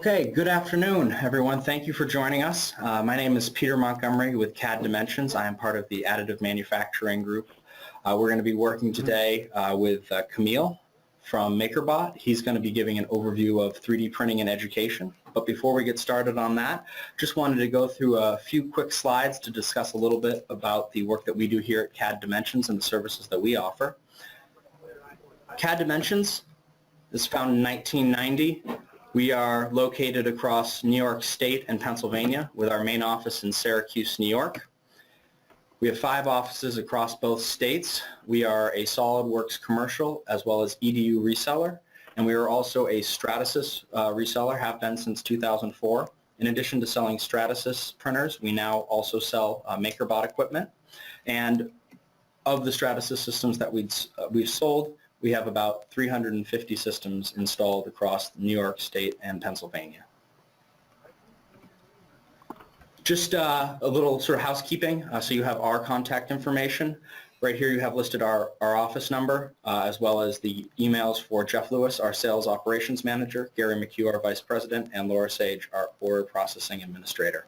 Okay, good afternoon, everyone. Thank you for joining us. My name is Peter Montgomery with CAD Dimensions. I am part of the additive manufacturing group. We're going to be working today with Camille from MakerBot. He's going to be giving an overview of 3D printing in education. But before we get started on that, just wanted to go through a few quick slides to discuss a little bit about the work that we do here at CAD Dimensions and the services that we offer. CAD Dimensions is founded in 1990. We are located across New York State and Pennsylvania with our main office in Syracuse, New York. We have 5 offices across both states. We are a SolidWorks commercial as well as EDU reseller, and we are also a Stratasys reseller, have been since 2004. In addition to selling Stratasys printers, we now also sell MakerBot equipment. And of the Stratasys systems that we've sold, we have about 350 systems installed across New York State and Pennsylvania. Just a little sort of housekeeping, so you have our contact information. Right here you have listed our office number, as well as the emails for Jeff Lewis, our Sales Operations Manager, Gary McHugh, our Vice President, and Laura Sage, our Order Processing Administrator.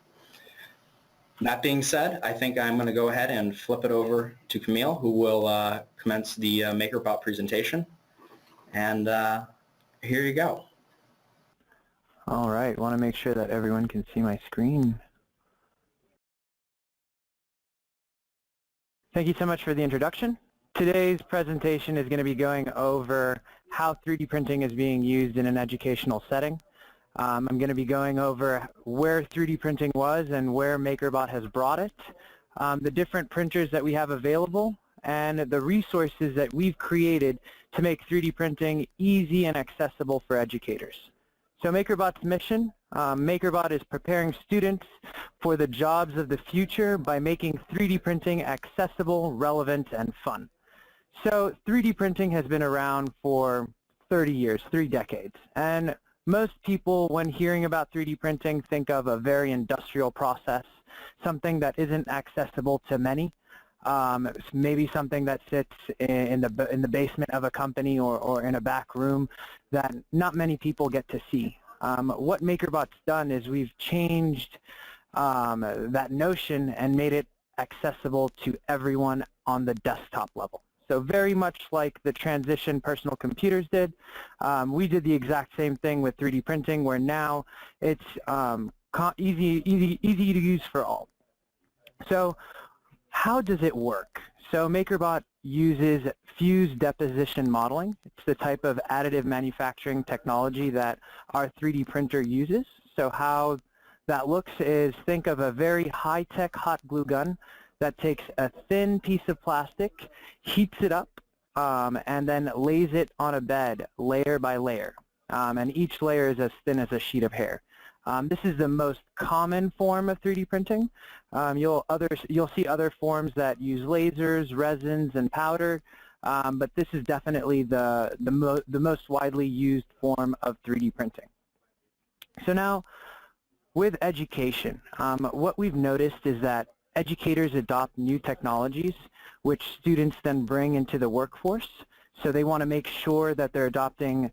That being said, I think I'm going to go ahead and flip it over to Camille, who will commence the MakerBot presentation. And here you go. All right, want to make sure that everyone can see my screen. Thank you so much for the introduction. Today's presentation is going to be going over how 3D printing is being used in an educational setting. I'm going to be going over where 3D printing was and where MakerBot has brought it, the different printers that we have available, and the resources that we've created to make 3D printing easy and accessible for educators. So MakerBot's mission, MakerBot is preparing students for the jobs of the future by making 3D printing accessible, relevant, and fun. So 3D printing has been around for 30 years, 3 decades, and most people, when hearing about 3D printing, think of a very industrial process, something that isn't accessible to many, maybe something that sits in the basement of a company or in a back room that not many people get to see. What MakerBot's done is we've changed that notion and made it accessible to everyone on the desktop level. So very much like the transition personal computers did, we did the exact same thing with 3D printing, where now it's easy to use for all. So how does it work? So MakerBot uses fused deposition modeling. It's the type of additive manufacturing technology that our 3D printer uses. So how that looks is, think of a very high-tech hot glue gun that takes a thin piece of plastic, heats it up, and then lays it on a bed layer by layer. And each layer is as thin as a sheet of hair. This is the most common form of 3D printing. You'll see other forms that use lasers, resins, and powder, but this is definitely the most widely used form of 3D printing. So now, with education, what we've noticed is that educators adopt new technologies, which students then bring into the workforce. So they want to make sure that they're adopting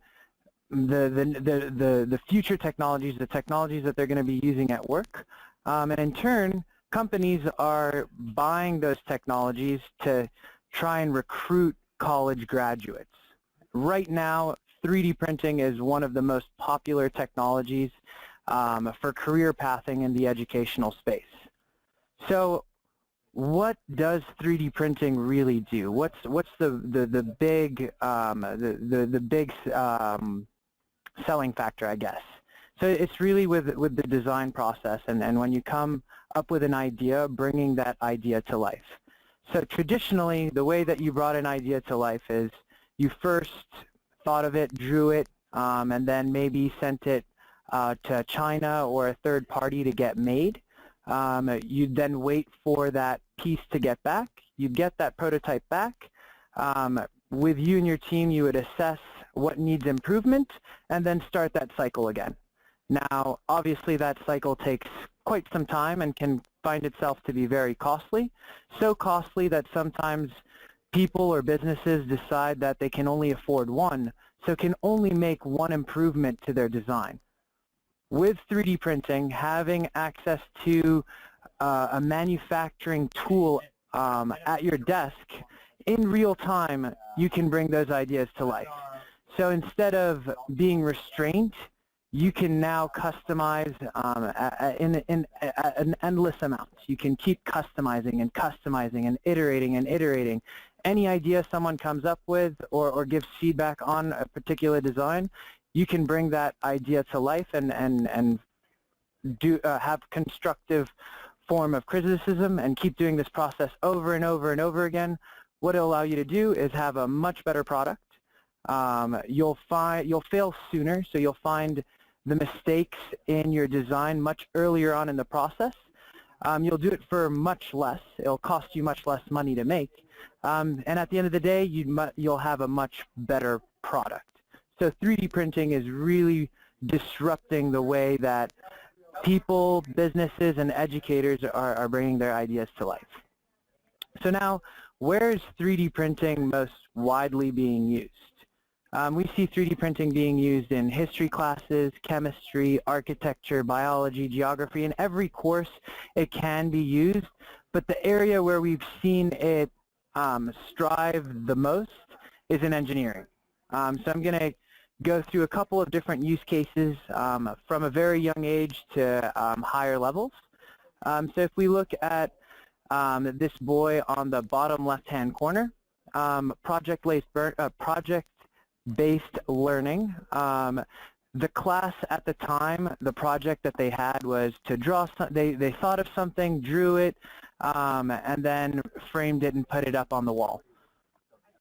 the future technologies, the technologies that they're going to be using at work. And in turn, companies are buying those technologies to try and recruit college graduates. Right now, 3D printing is one of the most popular technologies for career pathing in the educational space. So what does 3D printing really do? What's the big selling factor, I guess? So it's really with the design process, and when you come up with an idea, bringing that idea to life. So traditionally, the way that you brought an idea to life is you first thought of it, drew it, and then maybe sent it to China or a third party to get made. You'd then wait for that piece to get back. You'd get that prototype back. With you and your team, you would assess what needs improvement and then start that cycle again. Now, obviously, that cycle takes quite some time and can find itself to be very costly, so costly that sometimes people or businesses decide that they can only afford one, so can only make one improvement to their design. With 3D printing, having access to a manufacturing tool at your desk, in real time, you can bring those ideas to life. So instead of being restrained, you can now customize in an endless amount. You can keep customizing and customizing and iterating and iterating. Any idea someone comes up with or gives feedback on a particular design, you can bring that idea to life and have constructive form of criticism and keep doing this process over and over and over again. What it'll allow you to do is have a much better product. You'll fail sooner, so you'll find the mistakes in your design much earlier on in the process. You'll do it for much less. It'll cost you much less money to make. And at the end of the day, you'll have a much better product. So 3D printing is really disrupting the way that people, businesses, and educators are bringing their ideas to life. So now, where is 3D printing most widely being used? We see 3D printing being used in history classes, chemistry, architecture, biology, geography. In every course, it can be used, but the area where we've seen it strive the most is in engineering. So I'm going to go through a couple of different use cases from a very young age to higher levels. So if we look at this boy on the bottom left-hand corner, project-based learning. The class at the time, the project that they had was to draw. They thought of something, drew it, and then framed it and put it up on the wall.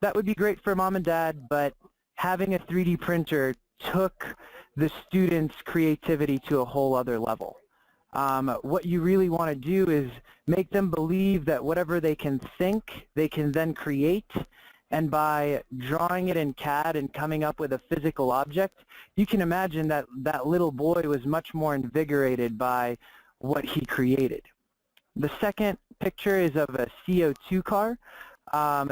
That would be great for mom and dad, but having a 3D printer took the students' creativity to a whole other level. What you really want to do is make them believe that whatever they can think, they can then create. And by drawing it in CAD and coming up with a physical object, you can imagine that that little boy was much more invigorated by what he created. The second picture is of a CO2 car.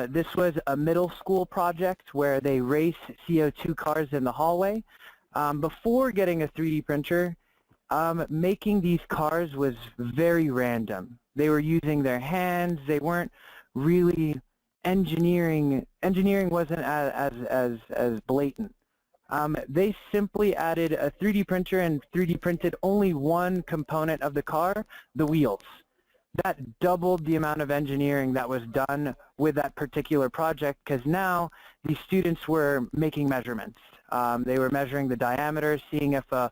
This was a middle school project where they race CO2 cars in the hallway. Before getting a 3D printer, making these cars was very random. They were using their hands. They weren't really engineering wasn't as blatant. They simply added a 3D printer and 3D printed only one component of the car, the wheels. That doubled the amount of engineering that was done with that particular project, because now these students were making measurements. They were measuring the diameter, seeing if a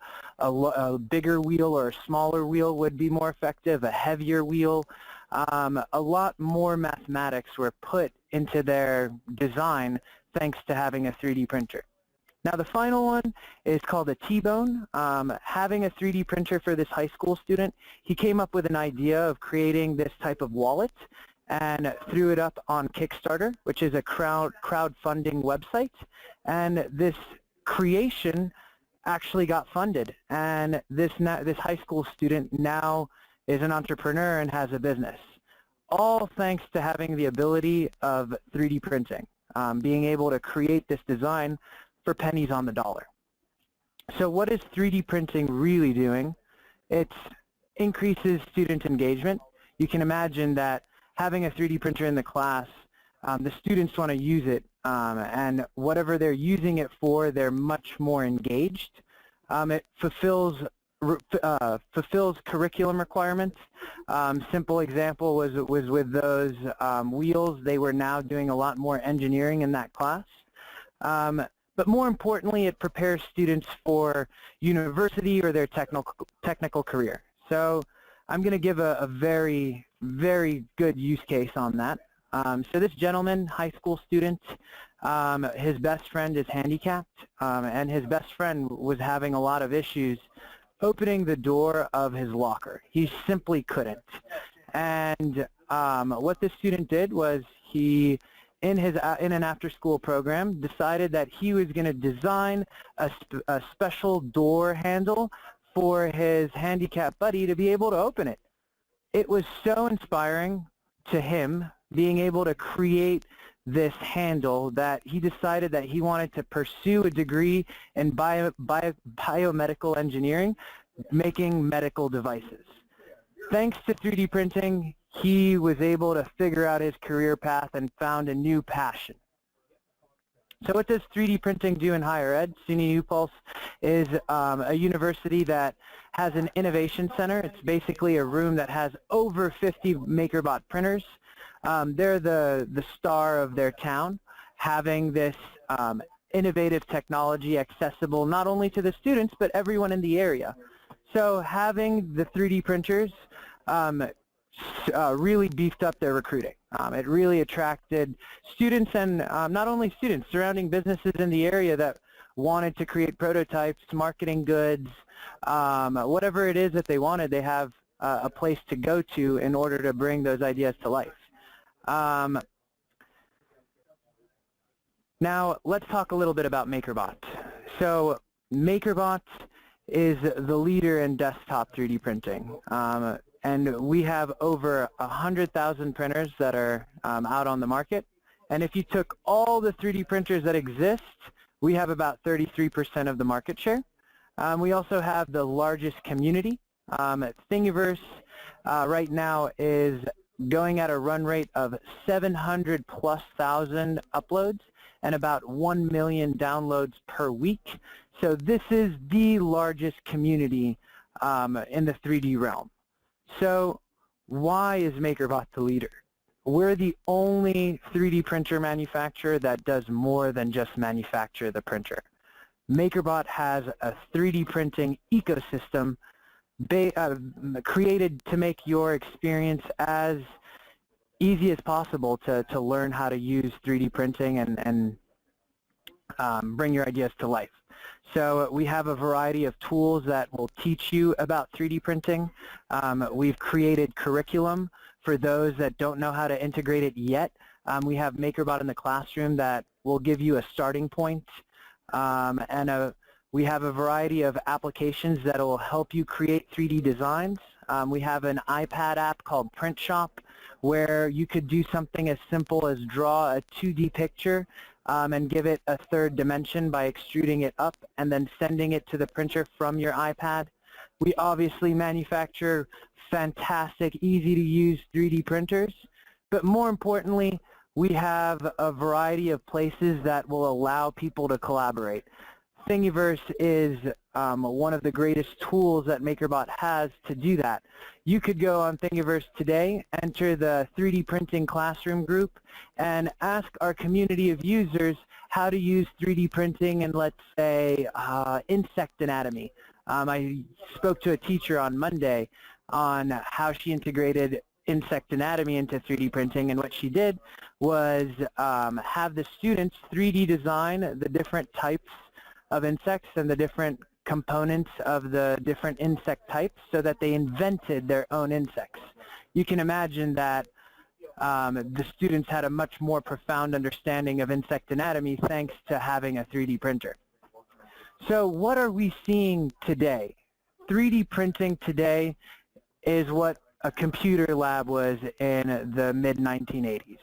bigger wheel or a smaller wheel would be more effective, a heavier wheel. A lot more mathematics were put into their design thanks to having a 3D printer. Now the final one is called a T-bone. Having a 3D printer for this high school student, he came up with an idea of creating this type of wallet and threw it up on Kickstarter, which is a crowdfunding website. And this creation actually got funded. And this high school student now is an entrepreneur and has a business. All thanks to having the ability of 3D printing, being able to create this design for pennies on the dollar. So what is 3D printing really doing? It increases student engagement. You can imagine that having a 3D printer in the class, the students want to use it, and whatever they're using it for, they're much more engaged. It fulfills curriculum requirements. Simple example was with those wheels. They were now doing a lot more engineering in that class. But more importantly, it prepares students for university or their technical career. So I'm going to give a very, very good use case on that. So this gentleman, high school student, his best friend is handicapped, and his best friend was having a lot of issues opening the door of his locker. He simply couldn't. And what this student did was he, in an after-school program, decided that he was going to design a special door handle for his handicapped buddy to be able to open it. It was so inspiring to him being able to create this handle that he decided that he wanted to pursue a degree in biomedical engineering making medical devices. Thanks to 3D printing, he was able to figure out his career path and found a new passion. So what does 3D printing do in higher ed? SUNY New Paltz is a university that has an innovation center. It's basically a room that has over 50 MakerBot printers. They're the star of their town, having this innovative technology accessible not only to the students, but everyone in the area. So having the 3D printers really beefed up their recruiting. It really attracted students and not only students, surrounding businesses in the area that wanted to create prototypes, marketing goods, whatever it is that they wanted, they have a place to go to in order to bring those ideas to life. Now, let's talk a little bit about MakerBot. So MakerBot is the leader in desktop 3D printing. And we have over 100,000 printers that are out on the market. And if you took all the 3D printers that exist, we have about 33% of the market share. We also have the largest community. Thingiverse right now is going at a run rate of 700,000+ uploads and about 1 million downloads per week. So this is the largest community in the 3D realm. So why is MakerBot the leader? We're the only 3D printer manufacturer that does more than just manufacture the printer. MakerBot has a 3D printing ecosystem created to make your experience as easy as possible to learn how to use 3D printing and bring your ideas to life. So we have a variety of tools that will teach you about 3D printing. We've created curriculum for those that don't know how to integrate it yet. We have MakerBot in the classroom that will give you a starting point. We have a variety of applications that will help you create 3D designs. We have an iPad app called Print Shop where you could do something as simple as draw a 2D picture and give it a third dimension by extruding it up and then sending it to the printer from your iPad. We obviously manufacture fantastic, easy-to-use 3D printers, but more importantly, we have a variety of places that will allow people to collaborate. Thingiverse is one of the greatest tools that MakerBot has to do that. You could go on Thingiverse today, enter the 3D printing classroom group, and ask our community of users how to use 3D printing in, let's say, insect anatomy. I spoke to a teacher on Monday on how she integrated insect anatomy into 3D printing, and what she did was have the students 3D design the different types of insects and the different components of the different insect types so that they invented their own insects. You can imagine that the students had a much more profound understanding of insect anatomy thanks to having a 3D printer. So what are we seeing today? 3D printing today is what a computer lab was in the mid-1980s.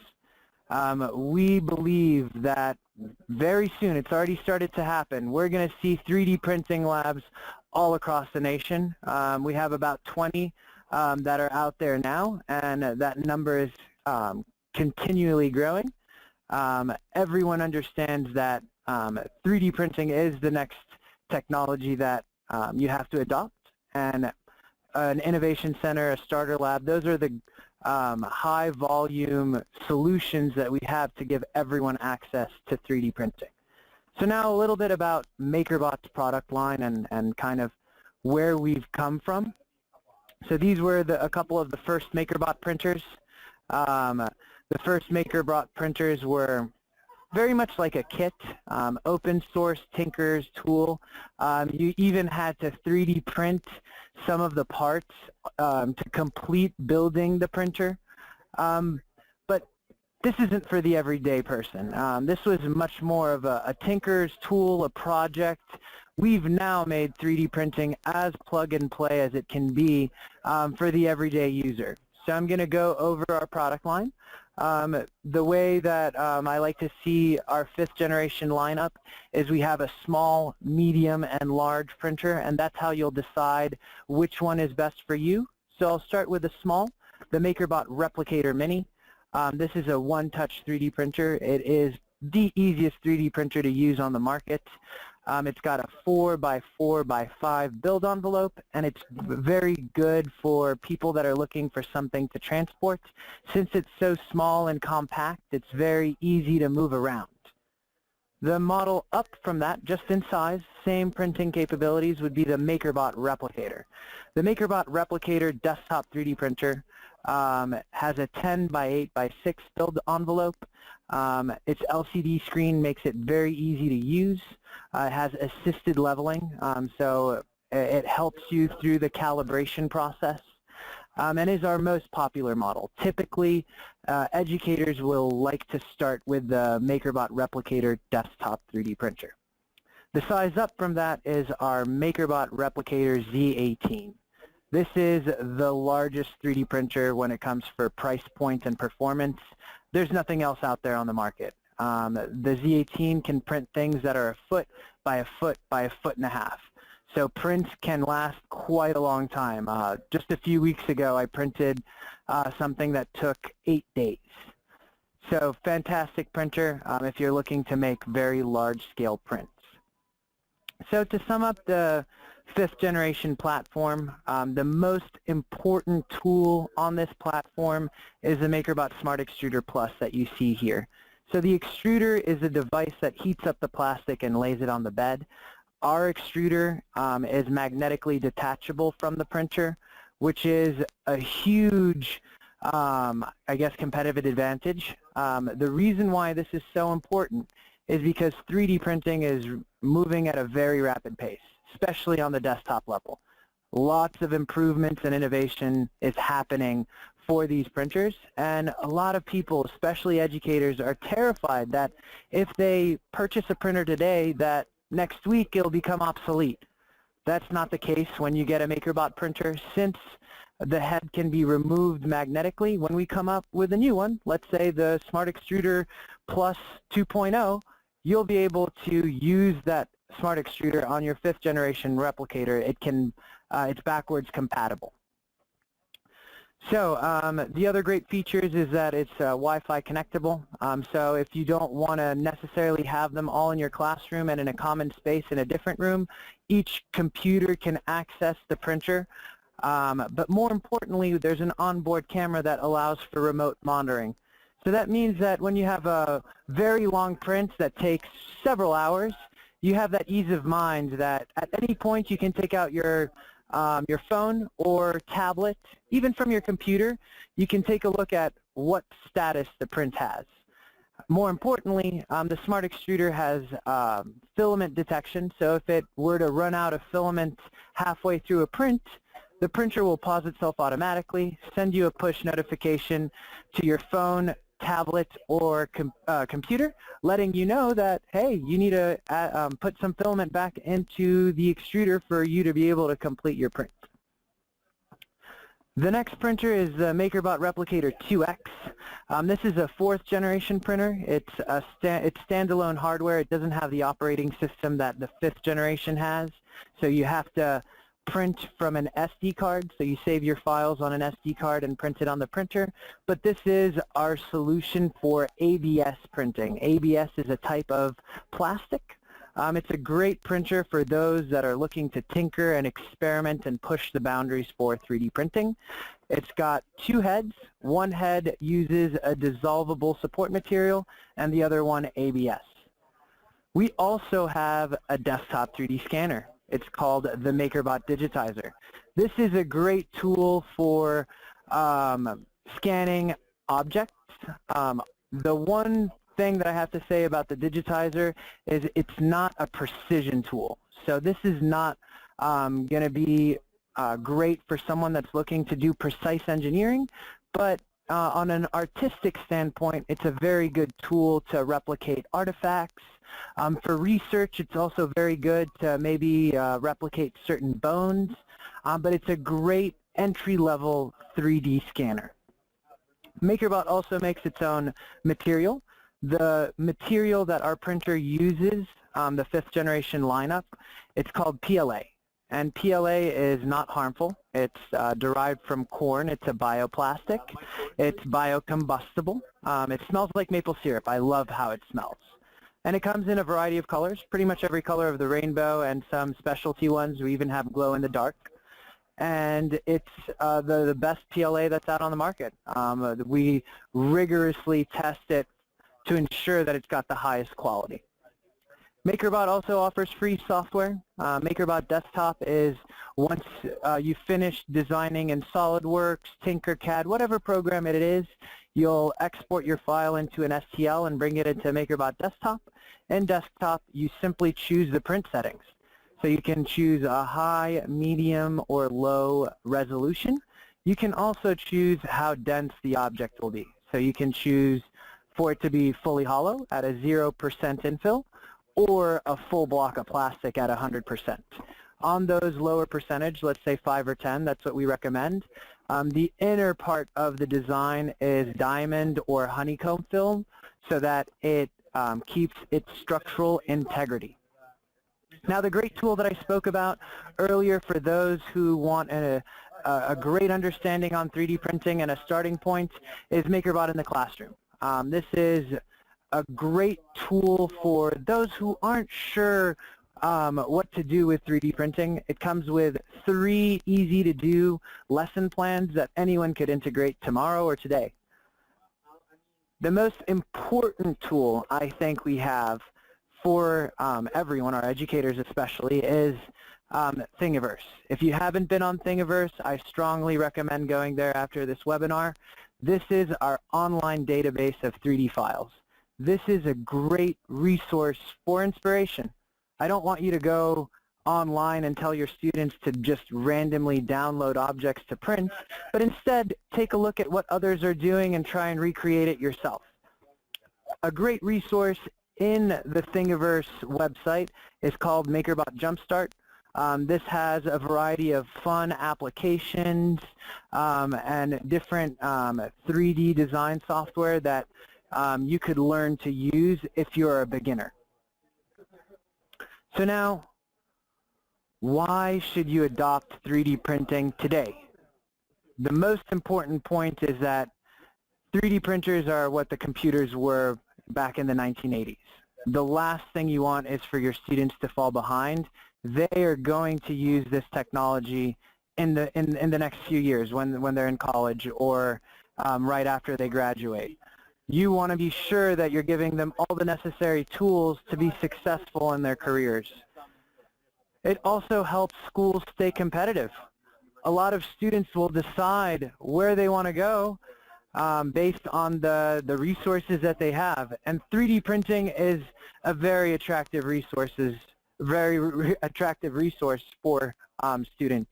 We believe that very soon, it's already started to happen, we're going to see 3D printing labs all across the nation. We have about 20 that are out there now, and that number is continually growing. Everyone understands that 3D printing is the next technology that you have to adopt, and an innovation center, a starter lab, those are the high volume solutions that we have to give everyone access to 3D printing. So now a little bit about MakerBot's product line and kind of where we've come from. So these were a couple of the first MakerBot printers. The first MakerBot printers were very much like a kit, open source Tinker's tool. You even had to 3D print some of the parts to complete building the printer. But this isn't for the everyday person. This was much more of a Tinker's tool, a project. We've now made 3D printing as plug and play as it can be for the everyday user. So I'm going to go over our product line. The way that I like to see our 5th generation lineup is we have a small, medium, and large printer, and that's how you'll decide which one is best for you. So I'll start with the small, the MakerBot Replicator Mini. This is a one-touch 3D printer. It is the easiest 3D printer to use on the market. It's got a 4x4x5 build envelope, and it's very good for people that are looking for something to transport. Since it's so small and compact, it's very easy to move around. The model up from that, just in size, same printing capabilities, would be the MakerBot Replicator. The MakerBot Replicator desktop 3D printer has a 10x8x6 build envelope. Its LCD screen makes it very easy to use. It has assisted leveling, so it helps you through the calibration process, and is our most popular model. Typically, educators will like to start with the MakerBot Replicator desktop 3D printer. The size up from that is our MakerBot Replicator Z18. This is the largest 3D printer when it comes for price point and performance. There's nothing else out there on the market. The Z18 can print things that are a foot by a foot by a foot and a half. So prints can last quite a long time. Just a few weeks ago, I printed something that took 8 days. So fantastic printer if you're looking to make very large-scale prints. So to sum up the 5th generation platform, the most important tool on this platform is the MakerBot Smart Extruder Plus that you see here. So the extruder is a device that heats up the plastic and lays it on the bed. Our extruder is magnetically detachable from the printer, which is a huge, I guess, competitive advantage. The reason why this is so important is because 3D printing is moving at a very rapid pace, especially on the desktop level. Lots of improvements and innovation is happening for these printers, and a lot of people, especially educators, are terrified that if they purchase a printer today, that next week it'll become obsolete. That's not the case when you get a MakerBot printer. Since the head can be removed magnetically, when we come up with a new one, let's say the Smart Extruder Plus 2.0, you'll be able to use that Smart Extruder on your 5th generation replicator. It's backwards compatible. So the other great features is that it's Wi-Fi connectable. So if you don't want to necessarily have them all in your classroom and in a common space in a different room, each computer can access the printer. But more importantly, there's an onboard camera that allows for remote monitoring. So that means that when you have a very long print that takes several hours, you have that ease of mind that at any point you can take out your phone or tablet, even from your computer, you can take a look at what status the print has. More importantly, the Smart Extruder has filament detection, so if it were to run out of filament halfway through a print, the printer will pause itself automatically, send you a push notification to your phone, tablet, or computer, letting you know that, hey, you need to put some filament back into the extruder for you to be able to complete your print. The next printer is the MakerBot Replicator 2X. This is a 4th generation printer. It's standalone hardware. It doesn't have the operating system that the 5th generation has, so you have to print from an SD card, so you save your files on an SD card and print it on the printer. But this is our solution for ABS printing. ABS is a type of plastic. It's a great printer for those that are looking to tinker and experiment and push the boundaries for 3D printing. It's got 2 heads. One head uses a dissolvable support material and the other one ABS. We also have a desktop 3D scanner. It's called the MakerBot Digitizer. This is a great tool for scanning objects. The one thing that I have to say about the digitizer is it's not a precision tool. So this is not going to be great for someone that's looking to do precise engineering, but on an artistic standpoint, it's a very good tool to replicate artifacts. For research, it's also very good to maybe replicate certain bones, but it's a great entry-level 3D scanner. MakerBot also makes its own material. The material that our printer uses, the 5th generation lineup, it's called PLA. And PLA is not harmful. It's derived from corn. It's a bioplastic. It's biocombustible. It smells like maple syrup. I love how it smells. And it comes in a variety of colors, pretty much every color of the rainbow and some specialty ones. We even have glow in the dark. And it's the best PLA that's out on the market. We rigorously test it to ensure that it's got the highest quality. MakerBot also offers free software. MakerBot Desktop is once you finish designing in SolidWorks, Tinkercad, whatever program it is, you'll export your file into an STL and bring it into MakerBot Desktop. In Desktop, you simply choose the print settings. So you can choose a high, medium, or low resolution. You can also choose how dense the object will be. So you can choose for it to be fully hollow at a 0% infill, or a full block of plastic at 100%. On those lower percentage, let's say 5 or 10, that's what we recommend. The inner part of the design is diamond or honeycomb film so that it keeps its structural integrity. Now, the great tool that I spoke about earlier for those who want a great understanding on 3D printing and a starting point is MakerBot in the classroom. This is a great tool for those who aren't sure what to do with 3D printing. It comes with 3 easy-to-do lesson plans that anyone could integrate tomorrow or today. The most important tool I think we have for everyone, our educators especially, is Thingiverse. If you haven't been on Thingiverse, I strongly recommend going there after this webinar. This is our online database of 3D files. This is a great resource for inspiration. I don't want you to go online and tell your students to just randomly download objects to print, but instead take a look at what others are doing and try and recreate it yourself. A great resource in the Thingiverse website is called MakerBot Jumpstart. This has a variety of fun applications and different 3D design software that you could learn to use if you're a beginner. So now, why should you adopt 3D printing today? The most important point is that 3D printers are what the computers were back in the 1980s. The last thing you want is for your students to fall behind. They are going to use this technology in the next few years when they're in college or right after they graduate. You want to be sure that you're giving them all the necessary tools to be successful in their careers. It also helps schools stay competitive. A lot of students will decide where they want to go based on the resources that they have. And 3D printing is a very attractive resource for students.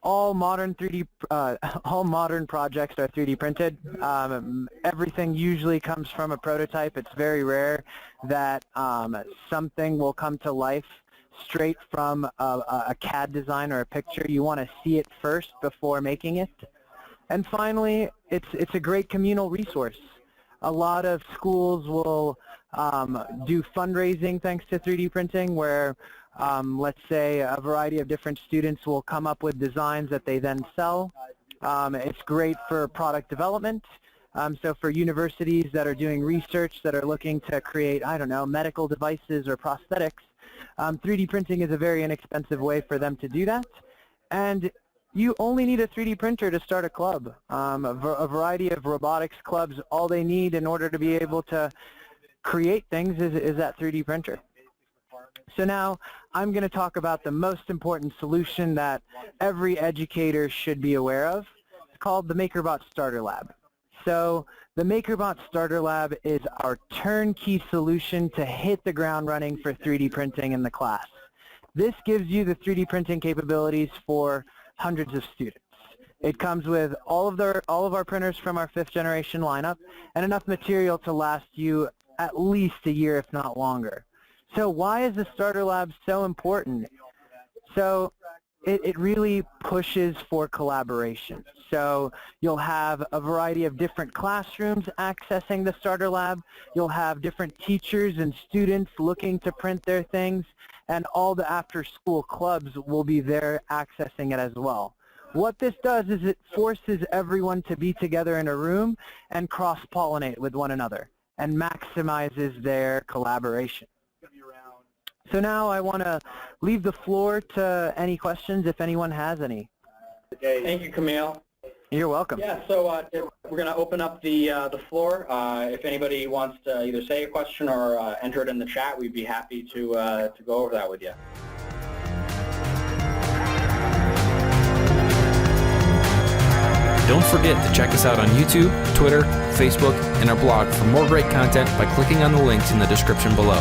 All modern projects are 3D printed. Everything usually comes from a prototype. It's very rare that something will come to life straight from a CAD design or a picture. You want to see it first before making it. And finally, it's a great communal resource. A lot of schools will do fundraising thanks to 3D printing where let's say a variety of different students will come up with designs that they then sell. It's great for product development. So for universities that are doing research that are looking to create, I don't know, medical devices or prosthetics, 3D printing is a very inexpensive way for them to do that. And you only need a 3D printer to start a club. A variety of robotics clubs, all they need in order to be able to create things is that 3D printer. So now I'm going to talk about the most important solution that every educator should be aware of. It's called the MakerBot Starter Lab. So the MakerBot Starter Lab is our turnkey solution to hit the ground running for 3D printing in the class. This gives you the 3D printing capabilities for hundreds of students. It comes with all of our printers from our 5th generation lineup and enough material to last you at least a year, if not longer. So why is the Starter Lab so important? So it really pushes for collaboration. So you'll have a variety of different classrooms accessing the Starter Lab. You'll have different teachers and students looking to print their things, and all the after-school clubs will be there accessing it as well. What this does is it forces everyone to be together in a room and cross-pollinate with one another and maximizes their collaboration. So now I want to leave the floor to any questions if anyone has any. Thank you, Camille. You're welcome. Yeah, so we're going to open up the floor. If anybody wants to either say a question or enter it in the chat, we'd be happy to go over that with you. Don't forget to check us out on YouTube, Twitter, Facebook, and our blog for more great content by clicking on the links in the description below.